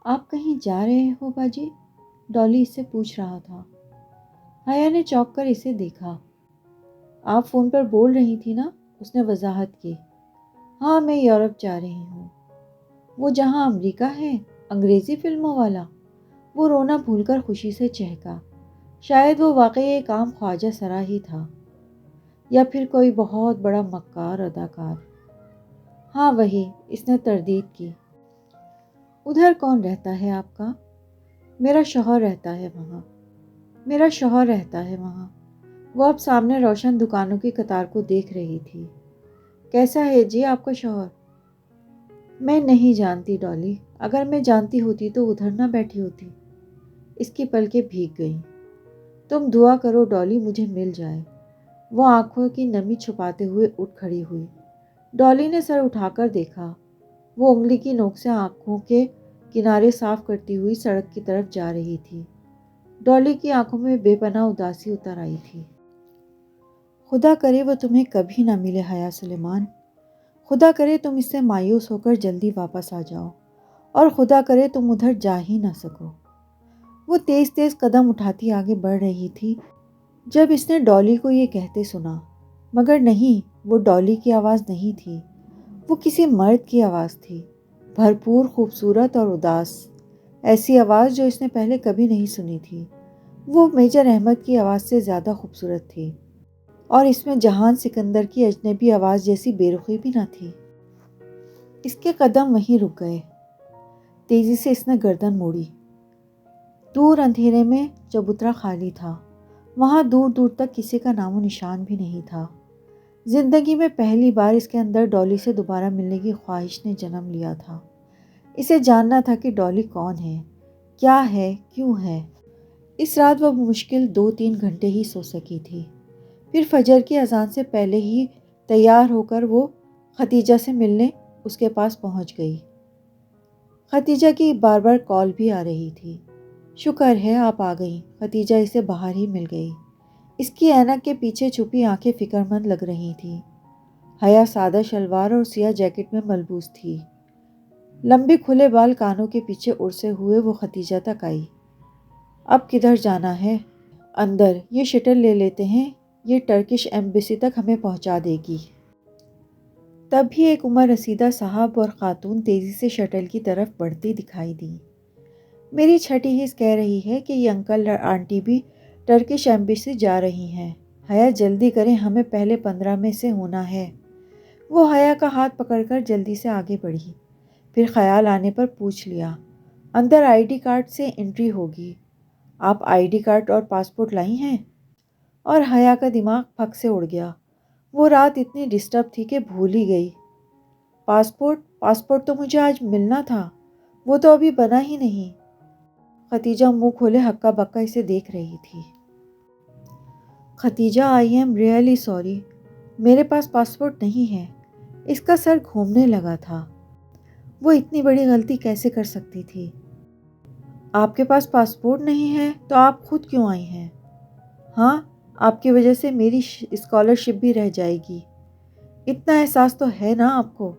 آپ کہیں جا رہے ہو باجی؟ ڈالی اس سے پوچھ رہا تھا۔ حیا نے چونک کر اسے دیکھا۔ آپ فون پر بول رہی تھی نا؟ اس نے وضاحت کی۔ ہاں، میں یورپ جا رہی ہوں۔ وہ جہاں امریکہ ہے، انگریزی فلموں والا؟ وہ رونا بھول کر خوشی سے چہکا۔ شاید وہ واقعی ایک عام خواجہ سرا ہی تھا، یا پھر کوئی بہت بڑا مکار اداکار۔ ہاں وہی، اس نے تردید کی۔ ادھر کون رہتا ہے آپ کا؟ میرا شوہر رہتا ہے وہاں۔ میرا شوہر رہتا ہے وہاں۔ وہ اب سامنے روشن دکانوں کی قطار کو دیکھ رہی تھی۔ کیسا ہے جی آپ کا شوہر؟ میں نہیں جانتی ڈالی، اگر میں جانتی ہوتی تو ادھر نہ بیٹھی ہوتی۔ اس کی پلکیں بھیگ گئیں۔ تم دعا کرو ڈالی مجھے مل جائے۔ وہ آنکھوں کی نمی چھپاتے ہوئے اٹھ کھڑی ہوئی۔ ڈالی نے سر اٹھا کر دیکھا۔ وہ انگلی کی نوک سے آنکھوں کے کنارے صاف کرتی ہوئی سڑک کی طرف جا رہی تھی۔ ڈالی کی آنکھوں میں بے پناہ اداسی اتر آئی تھی۔ خدا کرے وہ تمہیں کبھی نہ ملے حیا سلیمان۔ خدا کرے تم اس سے مایوس ہو کر جلدی واپس آ جاؤ، اور خدا کرے تم ادھر جا ہی نہ سکو۔ وہ تیز تیز قدم اٹھاتی آگے بڑھ رہی تھی جب اس نے ڈالی کو یہ کہتے سنا، مگر نہیں، وہ ڈالی کی آواز نہیں تھی، وہ کسی مرد کی آواز تھی، بھرپور، خوبصورت اور اداس، ایسی آواز جو اس نے پہلے کبھی نہیں سنی تھی۔ وہ میجر احمد کی آواز سے زیادہ خوبصورت تھی، اور اس میں جہان سکندر کی اجنبی آواز جیسی بے رخی بھی نہ تھی۔ اس کے قدم وہیں رک گئے۔ تیزی سے اس نے گردن موڑی۔ دور اندھیرے میں چبوترا خالی تھا، وہاں دور دور تک کسی کا نام و نشان بھی نہیں تھا۔ زندگی میں پہلی بار اس کے اندر ڈالی سے دوبارہ ملنے کی خواہش نے جنم لیا تھا۔ اسے جاننا تھا کہ ڈالی کون ہے، کیا ہے، کیوں ہے۔ اس رات وہ مشکل 2-3 گھنٹے ہی سو سکی تھی۔ پھر فجر کی اذان سے پہلے ہی تیار ہو کر وہ ختیجہ سے ملنے اس کے پاس پہنچ گئی۔ ختیجہ کی بار بار کال بھی آ رہی تھی۔ شکر ہے آپ آ گئیں۔ ختیجہ اسے باہر ہی مل گئی۔ اس کی اینک کے پیچھے چھپی آنکھیں فکر مند لگ رہی تھیں۔ حیا سادہ شلوار اور سیاہ جیکٹ میں ملبوس تھی۔ لمبے کھلے بال کانوں کے پیچھے اڑسے ہوئے وہ ختیجہ تک آئی۔ اب کدھر جانا ہے؟ اندر، یہ شٹل لے لیتے ہیں، یہ ٹرکش ایمبیسی تک ہمیں پہنچا دے گی۔ تب بھی ایک عمر رسیدہ صاحب اور خاتون تیزی سے شٹل کی طرف بڑھتی دکھائی دی۔ میری چھٹی حس کہہ رہی ہے کہ یہ انکل اور آنٹی بھی ٹرکش ایمبیسی جا رہی ہیں۔ حیا جلدی کریں، ہمیں پہلے 15 میں سے ہونا ہے۔ وہ حیا کا ہاتھ پکڑ کر جلدی سے آگے بڑھی، پھر خیال آنے پر پوچھ لیا، اندر آئی ڈی کارڈ سے انٹری ہوگی، آپ آئی ڈی کارڈ اور پاسپورٹ لائی ہیں؟ اور حیا کا دماغ پھک سے اڑ گیا۔ وہ رات اتنی ڈسٹرب تھی کہ بھول ہی گئی۔ پاسپورٹ تو مجھے آج ملنا تھا، وہ تو ابھی بنا ہی نہیں۔ ختیجہ منہ کھولے ہکا بکا اسے دیکھ رہی تھی۔ Khatija, I'm really sorry, میرے پاس پاسپورٹ نہیں ہے۔ اس کا سر گھومنے لگا تھا۔ وہ اتنی بڑی غلطی کیسے کر سکتی تھی؟ آپ کے پاس پاسپورٹ نہیں ہے تو آپ خود کیوں آئی ہیں؟ ہاں، آپ کی وجہ سے میری اسکالرشپ بھی رہ جائے گی، اتنا احساس تو ہے نا آپ کو۔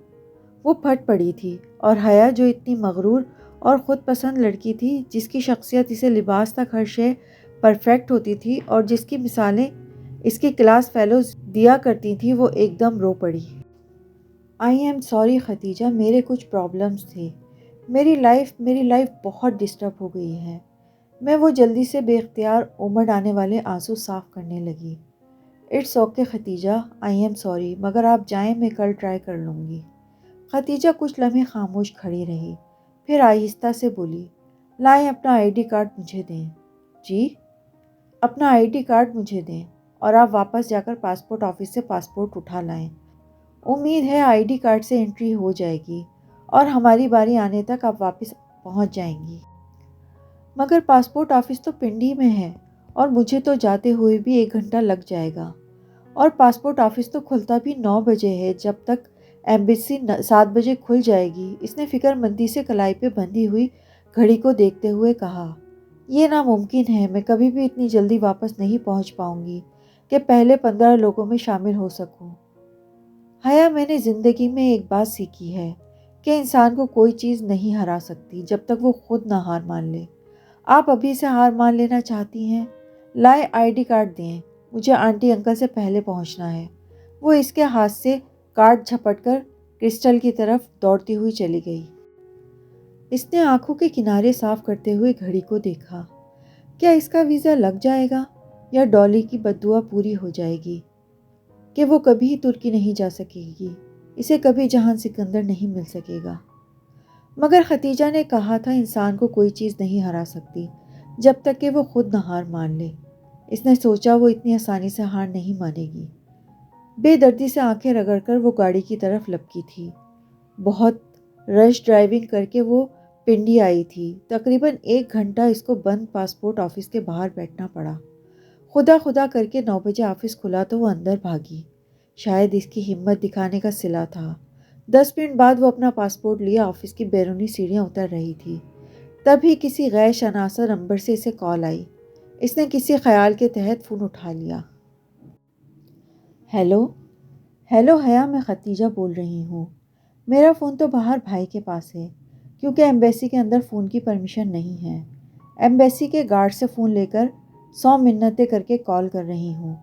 وہ پھٹ پڑی تھی، اور حیا جو اتنی مغرور اور خود پسند لڑکی تھی، جس کی شخصیت اسے لباس تک ہر شے پرفیکٹ ہوتی تھی اور جس کی مثالیں اس کی کلاس فیلوز دیا کرتی تھیں، وہ ایک دم رو پڑی۔ آئی ایم سوری ختیجہ، میرے کچھ پرابلمز تھے، میری لائف بہت ڈسٹرب ہو گئی ہے۔ وہ جلدی سے بے اختیار امڑ آنے والے آنسو صاف کرنے لگی۔ It's okay Khadija, I'm sorry, مگر آپ جائیں، میں کل ٹرائی کر لوں گی۔ ختیجہ کچھ لمحے خاموش کھڑی رہی، پھر آہستہ سے بولی، لائیں اپنا آئی ڈی کارڈ مجھے دیں۔ جی؟ اپنا آئی ڈی کارڈ مجھے دیں، اور آپ واپس جا کر پاسپورٹ آفس سے پاسپورٹ اٹھا لائیں۔ امید ہے آئی ڈی کارڈ سے انٹری ہو جائے گی اور ہماری باری آنے تک آپ واپس پہنچ جائیں گی۔ مگر پاسپورٹ آفس تو پنڈی میں ہے، اور مجھے تو جاتے ہوئے بھی 1 گھنٹہ لگ جائے گا، اور پاسپورٹ آفس تو کھلتا بھی 9 بجے ہے، جب تک ایمبیسی 7 بجے کھل جائے گی۔ اس نے فکر مندی سے کلائی پہ بندھی ہوئی گھڑی کو دیکھتے ہوئے کہا، یہ ناممکن ہے، میں کبھی بھی اتنی جلدی واپس نہیں پہنچ پاؤں گی کہ پہلے 15 لوگوں میں شامل ہو سکوں۔ حیا، میں نے زندگی میں ایک بات سیکھی ہے کہ انسان کو کوئی چیز نہیں ہرا سکتی جب تک وہ خود نہ ہار مان لے۔ آپ ابھی سے ہار مان لینا چاہتی ہیں؟ لائے ID کارڈ دیں، مجھے آنٹی انکل سے پہلے پہنچنا ہے۔ وہ اس کے ہاتھ سے کارڈ جھپٹ کر کرسٹل کی طرف دوڑتی ہوئی چلی گئی۔ اس نے آنکھوں کے کنارے صاف کرتے ہوئے گھڑی کو دیکھا۔ کیا اس کا ویزا لگ جائے گا یا ڈالی کی بددعا پوری ہو جائے گی کہ وہ کبھی ترکی نہیں جا سکے گی، اسے کبھی جہان سکندر نہیں مل سکے گا؟ مگر ختیجہ نے کہا تھا انسان کو کوئی چیز نہیں ہرا سکتی جب تک کہ وہ خود نہ ہار مان لے۔ اس نے سوچا وہ اتنی آسانی سے ہار نہیں مانے گی۔ بے دردی سے آنکھیں رگڑ کر وہ گاڑی کی طرف لپکی تھی۔ بہت رش ڈرائیونگ کر کے وہ پنڈی آئی تھی۔ تقریباً 1 گھنٹہ اس کو بند پاسپورٹ آفس کے باہر بیٹھنا پڑا۔ خدا خدا کر کے 9 بجے آفس کھلا تو وہ اندر بھاگی۔ شاید اس کی ہمت دکھانے کا صلہ تھا۔ 10 منٹ بعد وہ اپنا پاسپورٹ لیے آفس کی بیرونی سیڑھیاں اتر رہی تھی۔ تبھی کسی غیر شناسا نمبر سے اسے کال آئی۔ اس نے کسی خیال کے تحت فون اٹھا لیا۔ ہیلو ہیلو حیا، میں ختیجہ بول رہی ہوں۔ میرا فون تو باہر بھائی کے پاس ہے کیونکہ ایمبیسی کے اندر فون کی پرمیشن نہیں ہے۔ ایمبیسی کے گارڈ سے فون لے کر 100 منتیں کر کے کال کر رہی ہوں۔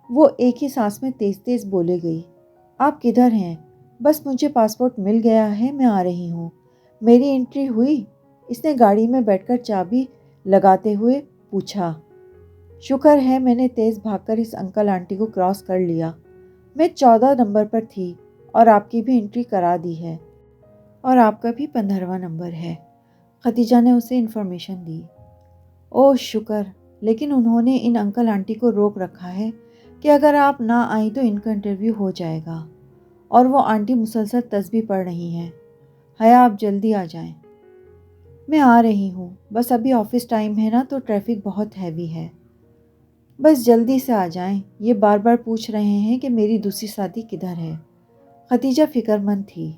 وہ ایک ہی سانس میں تیز تیز بولے گئی۔ آپ کدھر ہیں؟ بس مجھے پاسپورٹ مل گیا ہے، میں آ رہی ہوں۔ میری انٹری ہوئی؟ اس نے گاڑی میں بیٹھ کر چابی لگاتے ہوئے پوچھا۔ شکر ہے میں نے تیز بھاگ کر اس انکل آنٹی کو کراس کر لیا۔ میں 14 نمبر پر تھی اور آپ کی بھی انٹری کرا دی ہے اور آپ کا بھی 15واں نمبر ہے۔ ختیجہ نے اسے انفارمیشن دی۔ اوہ شکر، لیکن انہوں نے ان انکل آنٹی کو روک رکھا ہے کہ اگر آپ نہ آئیں تو ان کا انٹرویو ہو جائے گا، اور وہ آنٹی مسلسل تسبیح پڑھ رہی ہیں۔ حیا آپ جلدی آ جائیں۔ میں آ رہی ہوں، بس ابھی آفس ٹائم ہے نا تو ٹریفک بہت ہیوی ہے۔ بس جلدی سے آ جائیں، یہ بار بار پوچھ رہے ہیں کہ میری دوسری ساتھی کدھر ہے۔ ختیجہ فکر مند تھی۔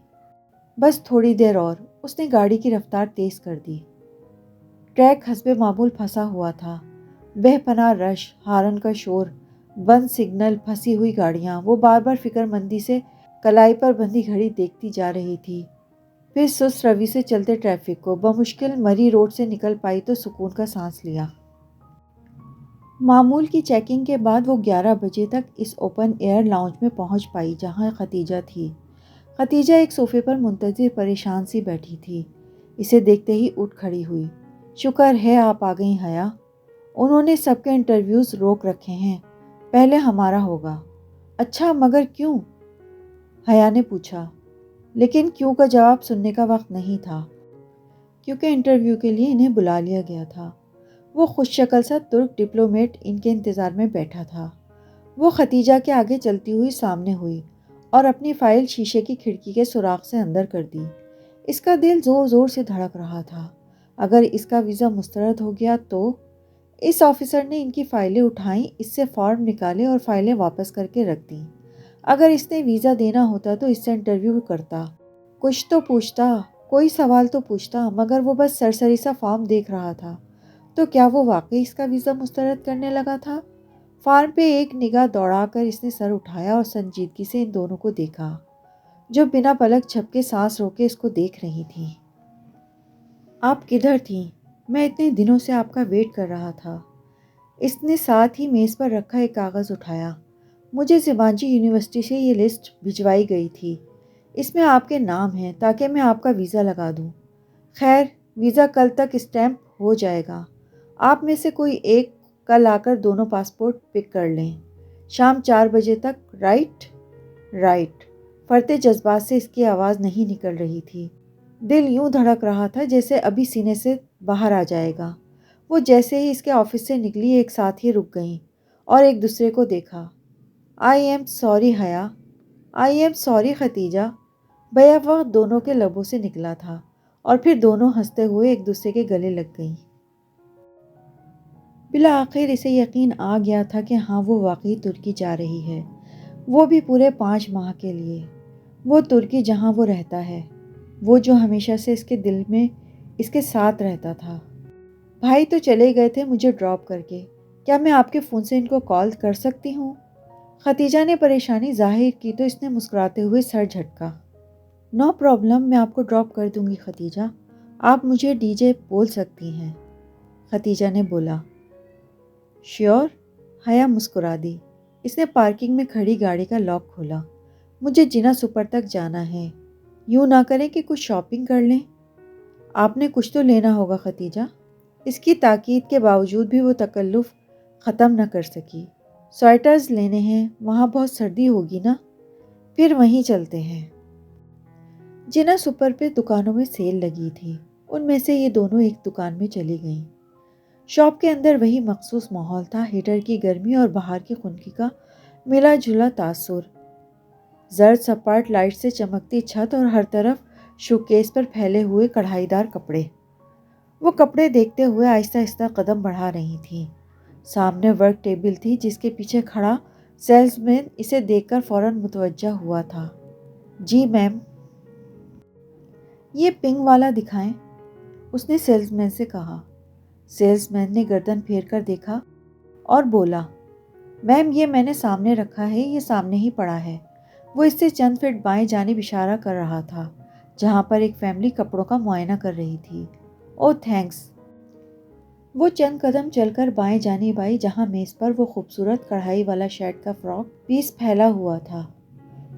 بس تھوڑی دیر اور، اس نے گاڑی کی رفتار تیز کر دی۔ ٹریک حسب معمول پھنسا ہوا تھا۔ بے پناہ رش، ہارن کا شور، بند سگنل، پھنسی ہوئی گاڑیاں۔ وہ بار بار فکر مندی سے کلائی پر بندھی گھڑی دیکھتی جا رہی تھی، پھر سست روی سے چلتے ٹریفک کو۔ بمشکل مری روڈ سے نکل پائی تو سکون کا سانس لیا۔ معمول کی چیکنگ کے بعد وہ 11 بجے تک اس اوپن ایئر لاؤنج میں پہنچ پائی جہاں ختیجہ تھی۔ ختیجہ ایک صوفے پر منتظر پریشان سی بیٹھی تھی۔ اسے دیکھتے ہی اٹھ کھڑی ہوئی۔ شکر ہے آپ آ گئیں حیا۔ انہوں نے سب کے انٹرویوز روک رکھے ہیں، پہلے ہمارا ہوگا۔ اچھا، مگر کیوں؟ حیا نے پوچھا، لیکن کیوں کا جواب سننے کا وقت نہیں تھا، کیونکہ انٹرویو کے لیے انہیں بلا لیا گیا تھا۔ وہ خوش شکل سا ترک ڈپلومیٹ ان کے انتظار میں بیٹھا تھا۔ وہ ختیجہ کے آگے چلتی ہوئی سامنے ہوئی اور اپنی فائل شیشے کی کھڑکی کے سوراخ سے اندر کر دی۔ اس کا دل زور زور سے دھڑک رہا تھا۔ اگر اس کا ویزا مسترد ہو گیا تو؟ اس آفیسر نے ان کی فائلیں اٹھائیں، اس سے فارم نکالے اور فائلیں واپس کر کے رکھ دیں۔ اگر اس نے ویزا دینا ہوتا تو اس سے انٹرویو کرتا، کچھ تو پوچھتا، کوئی سوال تو پوچھتا، مگر وہ بس سرسری سا فارم دیکھ رہا تھا۔ تو کیا وہ واقعی اس کا ویزا مسترد کرنے لگا تھا؟ فارم پہ ایک نگاہ دوڑا کر اس نے سر اٹھایا اور سنجیدگی سے ان دونوں کو دیکھا، جو بنا پلک جھپکے سانس روکے اس کو دیکھ رہی تھیں۔ آپ کدھر تھیں؟ میں اتنے دنوں سے آپ کا ویٹ کر رہا تھا۔ اس نے ساتھ ہی میز پر رکھا ایک کاغذ اٹھایا۔ مجھے زبانجی یونیورسٹی سے یہ لسٹ بھجوائی گئی تھی، اس میں آپ کے نام ہیں تاکہ میں آپ کا ویزا لگا دوں۔ خیر، ویزا کل تک اسٹیمپ ہو جائے گا۔ آپ میں سے کوئی ایک کل آ کر دونوں پاسپورٹ پک کر لیں، شام 4 بجے تک، رائٹ؟ رائٹ۔ فرتے جذبات سے اس کی آواز نہیں نکل رہی تھی۔ دل یوں دھڑک رہا تھا جیسے ابھی سینے سے باہر آ جائے گا۔ وہ جیسے ہی اس کے آفس سے نکلی ایک ساتھ ہی رک گئیں اور ایک دوسرے کو دیکھا۔ آئی ایم سوری حیا۔ I am sorry Khatija. Back وقت دونوں کے لبوں سے نکلا تھا اور پھر دونوں ہنستے ہوئے ایک دوسرے کے گلے لگ گئیں۔ بالآخر اسے یقین آ گیا تھا کہ ہاں وہ واقعی ترکی جا رہی ہے، وہ بھی پورے 5 ماہ کے لیے۔ وہ ترکی جہاں وہ رہتا ہے، وہ جو ہمیشہ سے اس کے دل میں اس کے ساتھ رہتا تھا۔ بھائی تو چلے گئے تھے مجھے ڈراپ کر کے، کیا میں آپ کے فون سے ان کو کال کر سکتی ہوں؟ ختیجہ نے پریشانی ظاہر کی تو اس نے مسکراتے ہوئے سر جھٹکا۔ نو پرابلم، میں آپ کو ڈراپ کر دوں گی ختیجہ، آپ مجھے ڈی جے بول سکتی ہیں، ختیجہ نے بولا۔ شیور؟ حیا مسکرا دی۔ اس نے پارکنگ میں کھڑی گاڑی کا لاک کھولا۔ مجھے جنا سپر تک جانا ہے، یوں نہ کریں کہ کچھ شاپنگ کر لیں؟ آپ نے کچھ تو لینا ہوگا ختیجہ۔ اس کی تاکید کے باوجود بھی وہ تکلف ختم نہ کر سکی۔ سویٹرز لینے ہیں، وہاں بہت سردی ہوگی نا؟ پھر وہیں چلتے ہیں۔ جنا سپر پہ دکانوں میں سیل لگی تھی، ان میں سے یہ دونوں ایک دکان میں چلی گئیں۔ شاپ کے اندر وہی مخصوص ماحول تھا، ہیٹر کی گرمی اور باہر کی خنکی کا ملا جلا تاثر، زرد سپاٹ لائٹ سے چمکتی چھت اور ہر طرف شوکیس پر پھیلے ہوئے کڑھائی دار کپڑے۔ وہ کپڑے دیکھتے ہوئے آہستہ آہستہ قدم بڑھا رہی تھی۔ سامنے ورک ٹیبل تھی جس کے پیچھے کھڑا سیلز مین اسے دیکھ کر فوراً متوجہ ہوا تھا۔ جی میم، یہ پنک والا دکھائیں، اس نے سیلز مین سے کہا۔ سیلز مین نے گردن پھیر کر دیکھا اور بولا، میم یہ میں نے سامنے رکھا ہے، یہ سامنے ہی پڑا ہے۔ وہ اس سے چند فٹ بائیں جانب اشارہ کر رہا تھا جہاں پر ایک فیملی کپڑوں کا معائنہ کر رہی تھی۔ او تھینکس۔ وہ چند قدم چل کر بائیں جانب آئی جہاں میز پر وہ خوبصورت کڑھائی والا شرٹ کا فراک پیس پھیلا ہوا تھا۔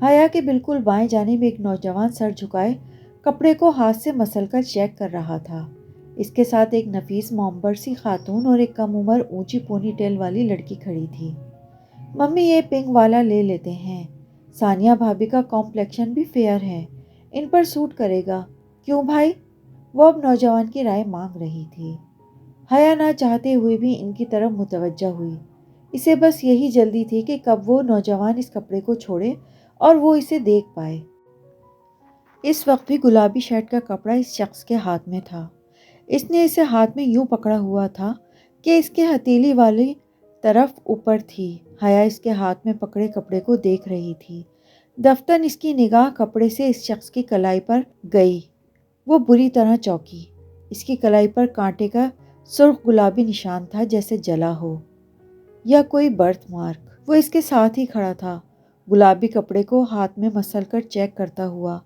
حیا کے بالکل بائیں جانب ایک نوجوان سر جھکائے کپڑے کو ہاتھ سے مسل کر چیک کر رہا تھا۔ اس کے ساتھ ایک نفیس معمر سی خاتون اور ایک کم عمر اونچی پونی ٹیل والی لڑکی کھڑی تھی۔ ممی یہ پنک والا لے لیتے ہیں، ثانیہ بھابی کا کمپلیکشن بھی فیئر ہے، ان پر سوٹ کرے گا، کیوں بھائی؟ وہ اب نوجوان کی رائے مانگ رہی تھی۔ حیا نہ چاہتے ہوئے بھی ان کی طرف متوجہ ہوئی۔ اسے بس یہی جلدی تھی کہ کب وہ نوجوان اس کپڑے کو چھوڑے اور وہ اسے دیکھ پائے۔ اس وقت بھی گلابی شرٹ کا کپڑا اس شخص کے ہاتھ میں تھا۔ اس نے اسے ہاتھ میں یوں پکڑا ہوا تھا کہ اس کے ہتھیلی والی طرف اوپر تھی۔ حیا اس کے ہاتھ میں پکڑے کپڑے کو دیکھ رہی تھی۔ دفتن اس کی نگاہ کپڑے سے اس شخص کی کلائی پر گئی۔ وہ بری طرح چونکی۔ اس کی کلائی پر کانٹے کا سرخ گلابی نشان تھا جیسے جلا ہو یا کوئی برتھ مارک۔ وہ اس کے ساتھ ہی کھڑا تھا، گلابی کپڑے کو ہاتھ میں مسل کر چیک کرتا ہوا۔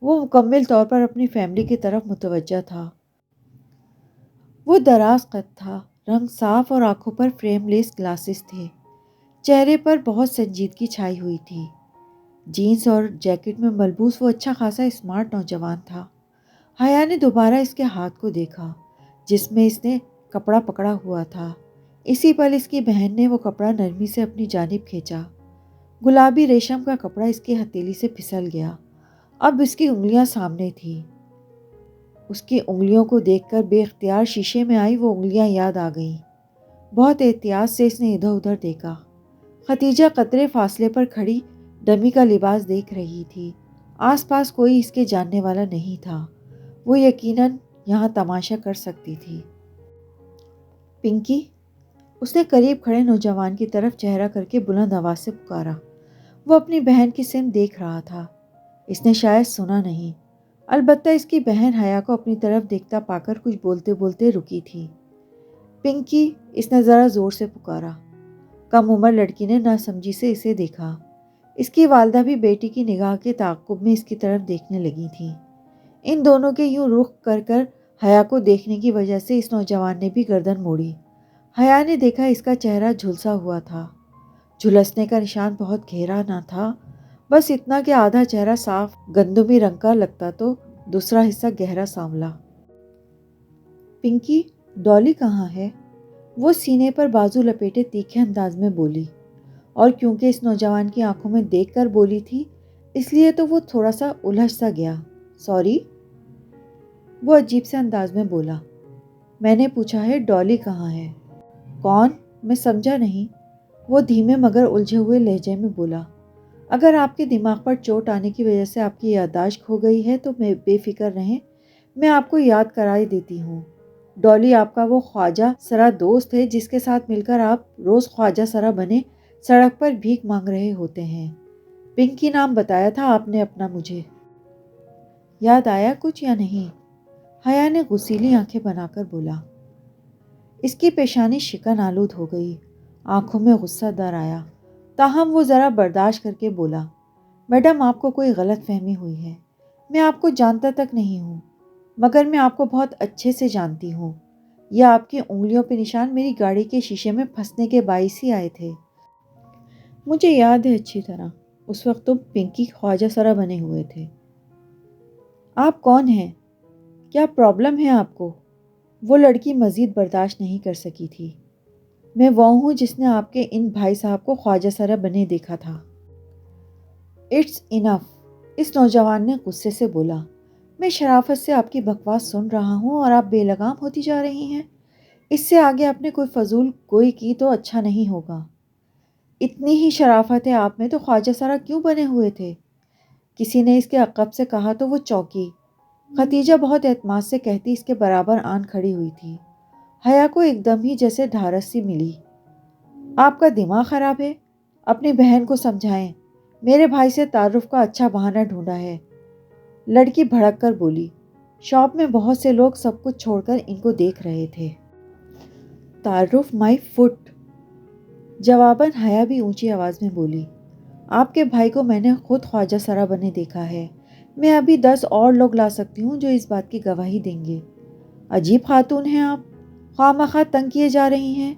وہ مکمل طور پر اپنی فیملی کی طرف متوجہ تھا۔ وہ دراز قد تھا، رنگ صاف اور آنکھوں پر فریم لیس گلاسز تھے۔ چہرے پر بہت سنجیدگی چھائی ہوئی تھی۔ جینز اور جیکٹ میں ملبوس وہ اچھا خاصا اسمارٹ نوجوان تھا۔ حیا نے دوبارہ اس کے ہاتھ کو دیکھا جس میں اس نے کپڑا پکڑا ہوا تھا۔ اسی پل اس کی بہن نے وہ کپڑا نرمی سے اپنی جانب کھینچا۔ گلابی ریشم کا کپڑا اس کی ہتھیلی سے پھسل گیا۔ اب اس کی انگلیاں سامنے تھی۔ اس کی انگلیوں کو دیکھ کر بے اختیار شیشے میں آئی وہ انگلیاں یاد آ گئیں۔ بہت احتیاط سے اس نے ادھر ادھر دیکھا۔ ختیجہ قطرے فاصلے پر کھڑی ڈمی کا لباس دیکھ رہی تھی۔ آس پاس کوئی اس کے جاننے والا نہیں تھا۔ وہ یقیناً یہاں تماشا کر سکتی تھی۔ پنکی، اس نے قریب کھڑے نوجوان کی طرف چہرہ کر کے بلند آواز سے پکارا۔ وہ اپنی بہن کی سمت دیکھ رہا تھا۔ اس نے شاید سنا نہیں، البتہ اس کی بہن حیا کو اپنی طرف دیکھتا پا کر کچھ بولتے بولتے رکی تھی۔ پنکی، اس نے ذرا زور سے پکارا۔ کم عمر لڑکی نے ناسمجھی سے اسے دیکھا۔ اس کی والدہ بھی بیٹی کی نگاہ کے تعاقب میں اس کی طرف دیکھنے لگی تھیں۔ ان دونوں کے یوں رخ کر کر حیا کو دیکھنے کی وجہ سے اس نوجوان نے بھی گردن موڑی۔ حیا نے دیکھا اس کا چہرہ جھلسا ہوا تھا۔ جھلسنے کا نشان بہت گہرا نہ تھا، بس اتنا کہ آدھا چہرہ صاف گندمی رنگ کا لگتا تو دوسرا حصہ گہرا سانولا۔ پنکی، ڈالی کہاں ہے؟ وہ سینے پر بازو لپیٹے تیکھے انداز میں بولی، اور کیونکہ اس نوجوان کی آنکھوں میں دیکھ کر بولی تھی اس لیے تو وہ تھوڑا سا الجھ سا گیا۔ سوری، وہ عجیب سے انداز میں بولا۔ میں نے پوچھا ہے ڈالی کہاں ہے؟ کون؟ میں سمجھا نہیں۔ وہ دھیمے مگر الجھے ہوئے لہجے میں بولا۔ اگر آپ کے دماغ پر چوٹ آنے کی وجہ سے آپ کی یادداشت کھو گئی ہے تو میں بے فکر رہیں، میں آپ کو یاد کرائی دیتی ہوں۔ ڈالی آپ کا وہ خواجہ سرا دوست ہے جس کے ساتھ مل کر آپ روز خواجہ سرا بنے سڑک پر بھیک مانگ رہے ہوتے ہیں۔ پنکی نام بتایا تھا آپ نے اپنا مجھے۔ یاد آیا کچھ یا نہیں؟ حیا نے غسیلی آنکھیں بنا کر بولا۔ اس کی پیشانی شکن آلود ہو گئی، آنکھوں میں غصہ در آیا، تاہم وہ ذرا برداشت کر کے بولا، میڈم آپ کو کوئی غلط فہمی ہوئی ہے، میں آپ کو جانتا تک نہیں ہوں، مگر میں آپ کو بہت اچھے سے جانتی ہوں۔ یہ آپ کی انگلیوں پہ نشان میری گاڑی کے شیشے میں پھنسنے کے باعث ہی آئے تھے۔ مجھے یاد ہے اچھی طرح، اس وقت تم پنکی خواجہ سرا بنے ہوئے تھے۔ آپ کون ہیں؟ کیا پرابلم ہے آپ کو؟ وہ لڑکی مزید برداشت نہیں کر سکی تھی۔ میں وہ ہوں جس نے آپ کے ان بھائی صاحب کو خواجہ سرا بنے دیکھا تھا۔ اٹس انف، اس نوجوان نے غصے سے بولا۔ میں شرافت سے آپ کی بکواس سن رہا ہوں اور آپ بے لگام ہوتی جا رہی ہیں۔ اس سے آگے آپ نے کوئی فضول گوئی کی تو اچھا نہیں ہوگا۔ اتنی ہی شرافت ہے آپ میں تو خواجہ سرا کیوں بنے ہوئے تھے؟ کسی نے اس کے عقب سے کہا تو وہ چونکی۔ ختیجہ بہت اعتماد سے کہتی اس کے برابر آن کھڑی ہوئی تھی۔ حیا کو ایک دم ہی جیسے ڈھارس سی ملی۔ آپ کا دماغ خراب ہے؟ اپنی بہن کو سمجھائیں، میرے بھائی سے تعارف کا اچھا بہانہ ڈھونڈا ہے۔ لڑکی بھڑک کر بولی۔ شاپ میں بہت سے لوگ سب کچھ چھوڑ کر ان کو دیکھ رہے تھے۔ تعارف مائی فٹ، جواباً حیا بھی اونچی آواز میں بولی۔ آپ کے بھائی کو میں نے خود خواجہ سرا بنے دیکھا ہے۔ میں ابھی 10 اور لوگ لا سکتی ہوں جو اس بات کی گواہی دیں گے۔ عجیب خاتون ہیں آپ، خواہ مخواہ تنگ کیے جا رہی ہیں۔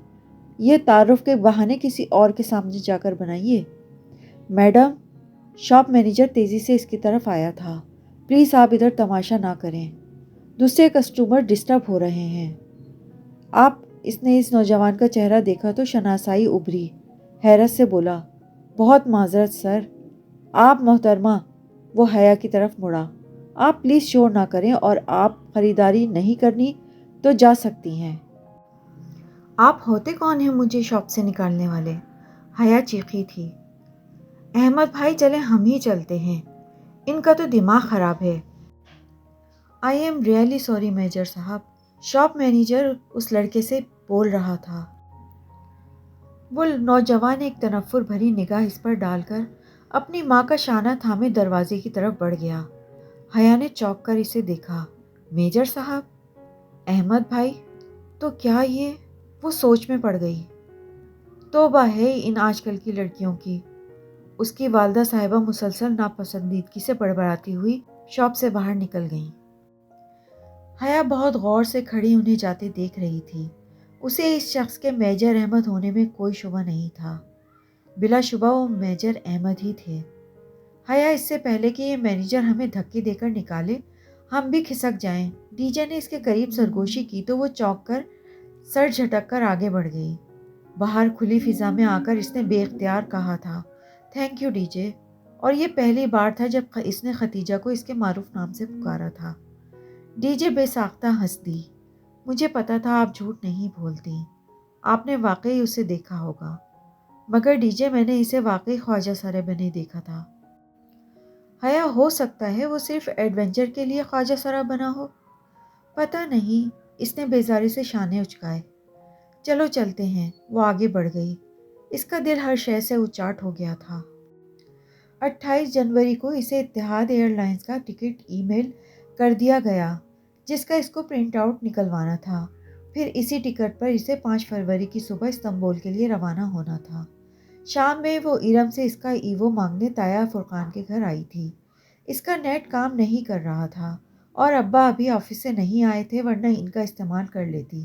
یہ تعارف کے بہانے کسی اور کے سامنے جا کر بنائیے۔ میڈم، شاپ مینیجر تیزی سے اس کی طرف آیا تھا، پلیز آپ ادھر تماشا نہ کریں، دوسرے کسٹمر ڈسٹرب ہو رہے ہیں۔ آپ، اس نے اس نوجوان کا چہرہ دیکھا تو شناسائی ابھری، حیرت سے بولا، بہت معذرت سر۔ آپ محترمہ، وہ حیا کی طرف مڑا، آپ پلیز شور نہ کریں اور آپ خریداری نہیں کرنی تو جا سکتی ہیں۔ آپ ہوتے کون ہیں مجھے شاپ سے نکالنے والے؟ حیا چیخی تھی۔ احمد بھائی چلیں ہم ہی چلتے ہیں، ان کا تو دماغ خراب ہے۔ I'm really sorry major صاحب، شاپ مینیجر اس لڑکے سے بول رہا تھا۔ وہ نوجوان ایک تنفر بھری نگاہ اس پر ڈال کر اپنی ماں کا شانہ تھامے دروازے کی طرف بڑھ گیا۔ حیا نے چونک کر اسے دیکھا۔ میجر صاحب؟ احمد بھائی؟ تو کیا یہ؟ وہ سوچ میں پڑ گئی۔ توبہ ہے ان آج کل کی لڑکیوں کی، اس کی والدہ صاحبہ مسلسل ناپسندیدگی سے بڑبڑاتی ہوئی شاپ سے باہر نکل گئیں۔ حیا بہت غور سے کھڑی انہیں جاتے دیکھ رہی تھی۔ اسے اس شخص کے میجر احمد ہونے میں کوئی شبہ نہیں تھا۔ بلا شبہ وہ میجر احمد ہی تھے۔ حیا، اس سے پہلے کہ یہ مینیجر ہمیں دھکے دے کر نکالے، ہم بھی کھسک جائیں۔ ڈی جے نے اس کے قریب سرگوشی کی تو وہ چونک کر سر جھٹک کر آگے بڑھ گئی۔ باہر کھلی فضا میں آ کر اس نے بے اختیار کہا تھا، تھینک یو ڈی جے، اور یہ پہلی بار تھا جب اس نے ختیجہ کو اس کے معروف نام سے پکارا تھا۔ ڈی جے بے ساختہ ہنس دی۔ مجھے پتا تھا آپ جھوٹ نہیں بولتی، آپ نے واقعی اسے دیکھا ہوگا، مگر ڈی جے میں نے اسے واقعی خواجہ سرا بنے دیکھا تھا۔ حیا، ہو سکتا ہے وہ صرف ایڈونچر کے لیے خواجہ سرا بنا ہو، پتہ نہیں، اس نے بیزاری سے شانے اچکائے۔ چلو چلتے ہیں، وہ آگے بڑھ گئی۔ اس کا دل ہر شے سے اچاٹ ہو گیا تھا۔ 28 جنوری کو اسے اتحاد ایئر لائنز کا ٹکٹ ای میل کر دیا گیا جس کا اس کو پرنٹ آؤٹ نکلوانا تھا۔ پھر اسی ٹکٹ پر اسے 5 فروری کی صبح استنبول کے لیے روانہ ہونا تھا۔ شام میں وہ ارم سے اس کا ایوو مانگنے طایا فرقان کے گھر آئی تھی۔ اس کا نیٹ کام نہیں کر رہا تھا اور ابا ابھی آفس سے نہیں آئے تھے ورنہ ان کا استعمال کر لیتی۔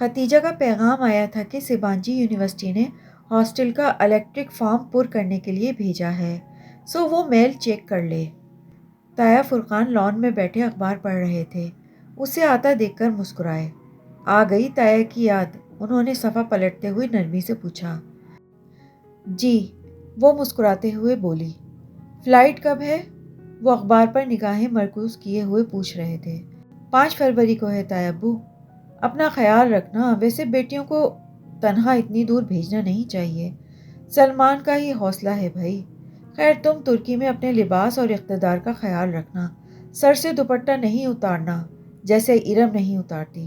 ختیجہ کا پیغام آیا تھا کہ سبانجی یونیورسٹی نے ہاسٹل کا الیکٹرک فارم پر کرنے کے لیے بھیجا ہے، سو وہ میل چیک کر لے۔ طایا فرقان لان میں بیٹھے اخبار پڑھ رہے تھے، اسے آتا دیکھ کر مسکرائے۔ آ گئی طایا کی یاد؟ انہوں نے صفحہ پلٹتے ہوئے نرمی سے پوچھا۔ جی، وہ مسکراتے ہوئے بولی۔ فلائٹ کب ہے؟ وہ اخبار پر نگاہیں مرکوز کیے ہوئے پوچھ رہے تھے۔ 5 فروری کو ہے طایا ابو۔ اپنا خیال رکھنا، ویسے بیٹیوں کو تنہا اتنی دور بھیجنا نہیں چاہیے، سلمان کا ہی حوصلہ ہے بھائی۔ خیر، تم ترکی میں اپنے لباس اور اقتدار کا خیال رکھنا، سر سے دوپٹہ نہیں اتارنا جیسے ارم نہیں اتارتی۔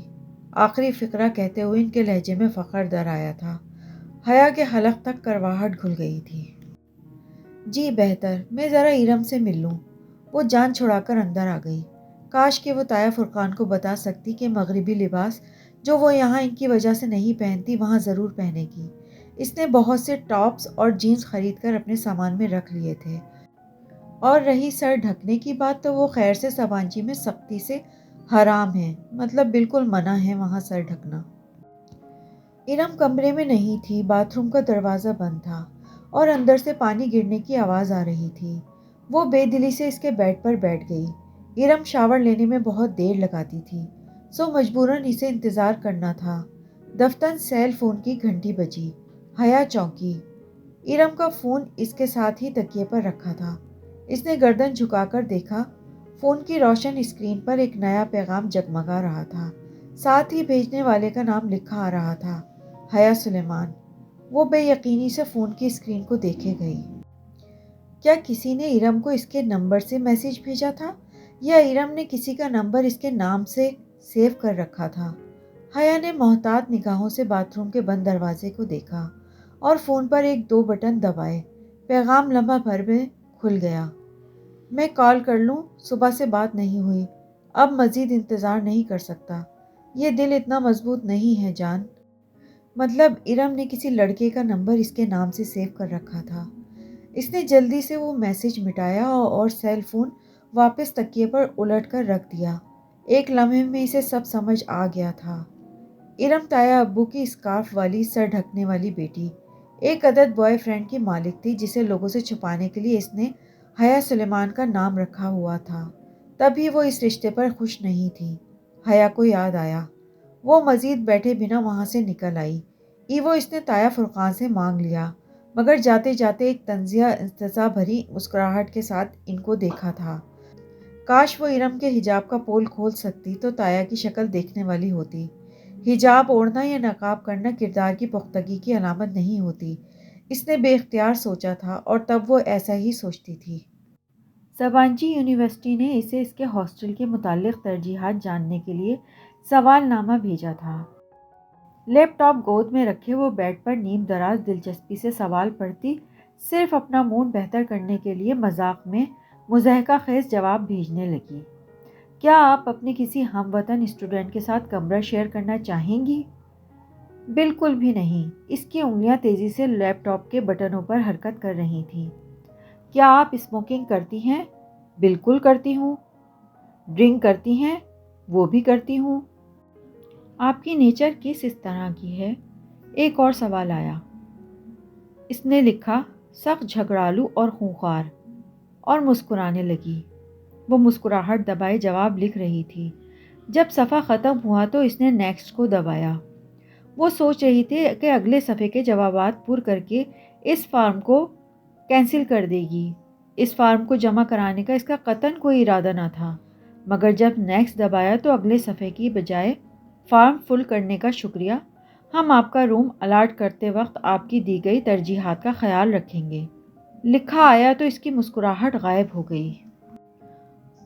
آخری فقرہ کہتے ہوئے ان کے لہجے میں فخر در آیا تھا۔ حیا کے حلق تک کرواہٹ گھل گئی تھی۔ جی بہتر، میں ذرا ارم سے مل لوں۔ وہ جان چھڑا کر اندر آ گئی۔ کاش کہ وہ طایا فرقان کو بتا سکتی کہ مغربی لباس جو وہ یہاں ان کی وجہ سے نہیں پہنتی وہاں ضرور پہنے گی۔ اس نے بہت سے ٹاپس اور جینز خرید کر اپنے سامان میں رکھ لیے تھے۔ اور رہی سر ڈھکنے کی بات تو وہ خیر سے سبانچی میں سختی سے حرام ہے، مطلب بالکل منع ہے وہاں سر ڈھکنا۔ ارم کمرے میں نہیں تھی، باتھ روم کا دروازہ بند تھا اور اندر سے پانی گرنے کی آواز آ رہی تھی۔ وہ بے دلی سے اس کے بیڈ پر بیٹھ گئی۔ ارم شاور لینے میں بہت دیر لگاتی تھی، سو مجبوراً اسے انتظار کرنا تھا۔ دفتر سیل فون کی گھنٹی بجی۔ حیا چونکی۔ ارم کا فون اس کے ساتھ ہی تکیے پر رکھا تھا۔ اس نے گردن جھکا کر دیکھا۔ فون کی روشن اسکرین پر ایک نیا پیغام جگمگا رہا تھا، ساتھ ہی بھیجنے والے کا نام لکھا آ رہا تھا، حیا سلیمان۔ وہ بے یقینی سے فون کی اسکرین کو دیکھے گئی۔ کیا کسی نے ارم کو اس کے نمبر سے میسج بھیجا تھا یا ارم نے کسی کا نمبر اس کے نام سے سیو کر رکھا تھا؟ حیا نے محتاط نگاہوں سے باتھ روم کے بند دروازے کو دیکھا اور فون پر ایک دو بٹن دبائے۔ پیغام لمحہ بھر میں کھل گیا۔ میں کال کر لوں؟ صبح سے بات نہیں ہوئی، اب مزید انتظار نہیں کر سکتا۔ یہ دل اتنا مضبوط نہیں ہے جان۔ مطلب ارم نے کسی لڑکے کا نمبر اس کے نام سے سیو کر رکھا تھا۔ اس نے جلدی سے وہ میسج مٹایا اور سیل فون واپس تکیے پر الٹ کر رکھ دیا۔ ایک لمحے میں اسے سب سمجھ آ گیا تھا۔ ارم تایا ابو کی اسکارف والی سر ڈھکنے والی بیٹی، ایک عدد بوائے فرینڈ کی مالک تھی جسے لوگوں سے چھپانے کے لیے اس نے حیا سلیمان کا نام رکھا ہوا تھا۔ تب بھی وہ اس رشتے پر خوش نہیں تھی۔ حیا کو یاد آیا۔ وہ مزید بیٹھے بنا وہاں سے نکل آئی۔ ایوو اس نے تایا فرقان سے مانگ لیا، مگر جاتے جاتے ایک طنزیہ استہزاء بھری مسکراہٹ کے ساتھ ان کو دیکھا تھا۔ کاش وہ ارم کے حجاب کا پول کھول سکتی تو تایا کی شکل دیکھنے والی ہوتی۔ حجاب اوڑھنا یا نقاب کرنا کردار کی پختگی کی علامت نہیں ہوتی، اس نے بے اختیار سوچا تھا، اور تب وہ ایسا ہی سوچتی تھی۔ سبانچی یونیورسٹی نے اسے اس کے ہاسٹل کے متعلق ترجیحات جاننے کے لیے سوال نامہ بھیجا تھا۔ لیپ ٹاپ گود میں رکھے وہ بیڈ پر نیم دراز دلچسپی سے سوال پڑھتی، صرف اپنا موڈ بہتر کرنے کے لیے مذاق میں مضحکہ خیز جواب بھیجنے لگی۔ کیا آپ اپنے کسی ہم وطن اسٹوڈنٹ کے ساتھ کمرہ شیئر کرنا چاہیں گی؟ بالکل بھی نہیں۔ اس کی انگلیاں تیزی سے لیپ ٹاپ کے بٹنوں پر حرکت کر رہی تھیں۔ کیا آپ اسموکنگ کرتی ہیں؟ بالکل کرتی ہوں۔ ڈرنک کرتی ہیں؟ وہ بھی کرتی ہوں۔ آپ کی نیچر کس اس طرح کی ہے؟ ایک اور سوال آیا۔ اس نے لکھا، سخت جھگڑالو اور خونخوار، اور مسکرانے لگی۔ وہ مسکراہٹ دبائے جواب لکھ رہی تھی۔ جب صفحہ ختم ہوا تو اس نے نیکسٹ کو دبایا۔ وہ سوچ رہی تھی کہ اگلے صفحے کے جوابات پر کر کے اس فارم کو کینسل کر دے گی۔ اس فارم کو جمع کرانے کا اس کا قطعاً کوئی ارادہ نہ تھا، مگر جب نیکسٹ دبایا تو اگلے صفحے کی بجائے فارم فل کرنے کا شکریہ، ہم آپ کا روم الاٹ کرتے وقت آپ کی دی گئی ترجیحات کا خیال رکھیں گے، لکھا آیا تو اس کی مسکراہٹ غائب ہو گئی۔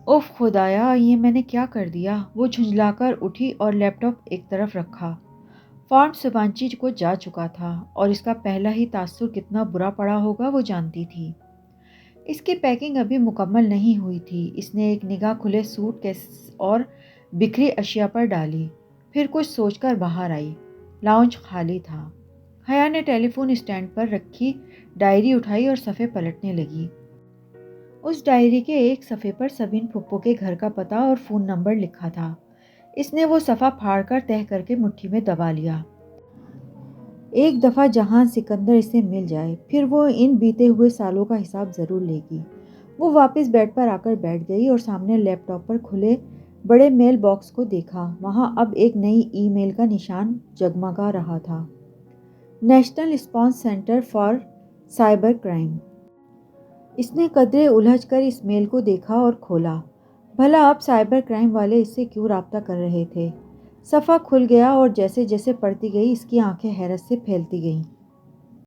اف خدایا، یہ میں نے کیا کر دیا؟ وہ جھنجلا کر اٹھی اور لیپ ٹاپ ایک طرف رکھا۔ فارم سبانچی کو جا چکا تھا اور اس کا پہلا ہی تاثر کتنا برا پڑا ہوگا وہ جانتی تھی۔ اس کی پیکنگ ابھی مکمل نہیں ہوئی تھی۔ اس نے ایک نگاہ کھلے سوٹ کیس اور بکھری اشیاء پر ڈالی، پھر کچھ سوچ کر باہر آئی۔ لاؤنج خالی تھا۔ حیا نے ٹیلی فون اسٹینڈ پر رکھی ڈائری اٹھائی اور صفحے پلٹنے لگی۔ اس ڈائری کے ایک صفحے پر سبین پھپھو کے گھر کا پتہ اور فون نمبر لکھا تھا۔ اس نے وہ صفحہ پھاڑ کر تہہ کر کے مٹھی میں دبا لیا۔ ایک دفعہ جہان سکندر اسے مل جائے، پھر وہ ان بیتے ہوئے سالوں کا حساب ضرور لے گی۔ وہ واپس بیڈ پر آ کر بیٹھ گئی اور سامنے لیپ ٹاپ پر کھلے بڑے میل باکس کو دیکھا۔ وہاں اب ایک نئی ای میل کا نشان جگمگا رہا تھا، national response centre for cyber crime. اس نے قدرے الجھ کر اس میل کو دیکھا اور کھولا۔ بھلا اب سائبر کرائم والے اس سے کیوں رابطہ کر رہے تھے؟ صفحہ کھل گیا اور جیسے جیسے پڑھتی گئی اس کی آنکھیں حیرت سے پھیلتی گئیں۔